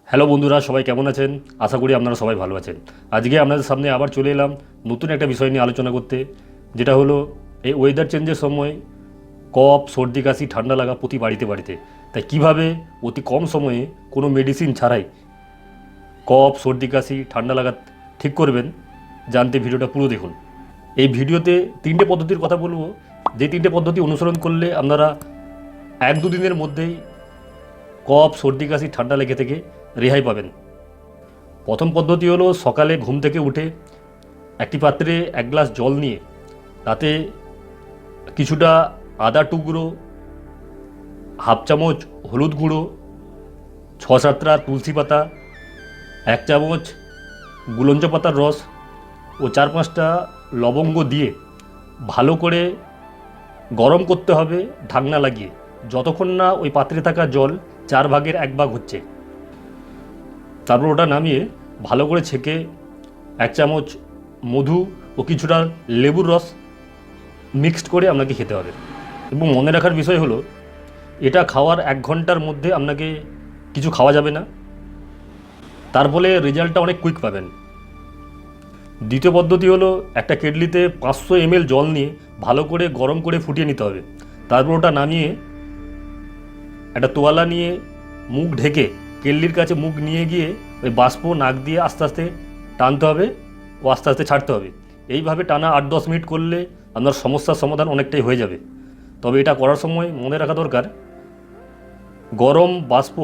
Hello বন্ধুরা, সবাই কেমন আছেন? আশা করি আপনারা সবাই ভালো আছেন। আজকে আপনাদের সামনে আবার চলে এলাম নতুন একটা বিষয় নিয়ে আলোচনা করতে, যেটা হলো এই ওয়েদার চেঞ্জের সময় কফ, সর্দি, কাশি, ঠান্ডা লাগা প্রতি বাড়িতে বাড়িতে। তাই কিভাবে অতি কম সময়ে কোনো মেডিসিন ছাড়াই কফ, সর্দি, কাশি, ঠান্ডা লাগা ঠিক করবেন, জানতে ভিডিওটা পুরো দেখুন। এই ভিডিওতে 3টে পদ্ধতির কথা বলবো, যে 3টে পদ্ধতি অনুসরণ করলে আপনারা 1-2 দিনের মধ্যেই কফ, সর্দি, কাশি, ঠান্ডা লেগে থেকে রেহাই পাবেন। প্রথম পদ্ধতি হলো সকালে ঘুম থেকে উঠে একটি পাত্রে 1 গ্লাস জল নিয়ে তাতে কিছুটা আদা টুকরো, হাফ চামচ হলুদ গুঁড়ো, 6-7টা তুলসী পাতা, 1 চামচ গুলঞ্চ পাতার রস ও 4-5টা লবঙ্গ দিয়ে ভালো করে গরম করতে হবে ঢাকনা লাগিয়ে, যতক্ষণ না ওই পাত্রে থাকা জল 4 ভাগের 1 ভাগ হচ্ছে। তারপর ওটা নামিয়ে ভালো করে ছেঁকে 1 চামচ মধু ও কিছুটা লেবুর রস মিক্সড করে আপনাকে খেতে হবে। এবং মনে রাখার বিষয় হলো, এটা খাওয়ার 1 ঘন্টার মধ্যে আপনাকে কিছু খাওয়া যাবে না, তার ফলে রেজাল্টটা অনেক কুইক পাবেন। দ্বিতীয় পদ্ধতি হলো একটা কেটলিতে 500 ml জল নিয়ে ভালো করে গরম করে ফুটিয়ে নিতে হবে। তারপর ওটা নামিয়ে একটা তোয়ালা নিয়ে মুখ ঢেকে কেটলির কাছে মুখ নিয়ে গিয়ে ওই বাষ্প নাক দিয়ে আস্তে আস্তে টানতে হবে ও আস্তে আস্তে ছাড়তে হবে। এইভাবে টানা 8-10 মিনিট করলে আপনার সমস্যার সমাধান অনেকটাই হয়ে যাবে। তবে এটা করার সময় মনে রাখা দরকার, গরম বাষ্প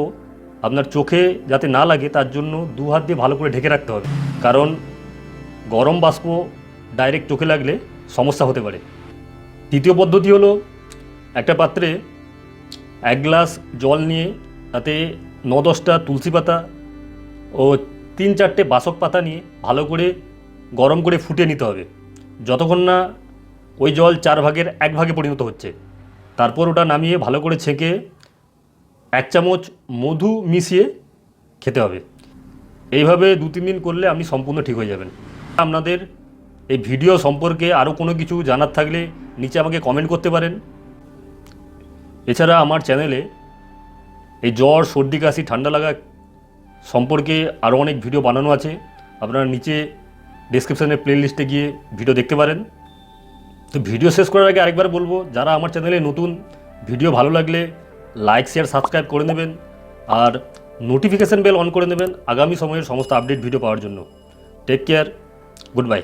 আপনার চোখে যাতে না লাগে তার জন্য 2 হাত দিয়ে ভালো করে ঢেকে রাখতে হবে, কারণ গরম বাষ্প ডাইরেক্ট চোখে লাগলে সমস্যা হতে পারে। তৃতীয় পদ্ধতি হলো একটা পাত্রে 1 গ্লাস জল নিয়ে তাতে 9-10টা তুলসী পাতা ও 3-4টে বাসক পাতা নিয়ে ভালো করে গরম করে ফুটিয়ে নিতে হবে, যতক্ষণ না ওই জল 4 ভাগের 1 ভাগে পরিণত হচ্ছে। তারপর ওটা নামিয়ে ভালো করে ছেঁকে 1 চামচ মধু মিশিয়ে খেতে হবে। এইভাবে 2-3 দিন করলে আপনি সম্পূর্ণ ঠিক হয়ে যাবেন। আপনাদের এই ভিডিও সম্পর্কে আরও কোনো কিছু জানার থাকলে নিচে আমাকে কমেন্ট করতে পারেন। এছাড়া আমার চ্যানেলে এই জ্বর, সর্দি, কাশি, ঠান্ডা লাগা সম্পর্কে আরও অনেক ভিডিও বানানো আছে, আপনারা নিচে ডেসক্রিপশানে প্লেলিস্টে গিয়ে ভিডিও দেখতে পারেন। তো ভিডিও শেষ করার আগে আরেকবার বলবো, যারা আমার চ্যানেলে নতুন, ভিডিও ভালো লাগলে লাইক, শেয়ার, সাবস্ক্রাইব করে নেবেন আর নোটিফিকেশান বেল অন করে নেবেন আগামী সময়ের সমস্ত আপডেট ভিডিও পাওয়ার জন্য। Take care, good by.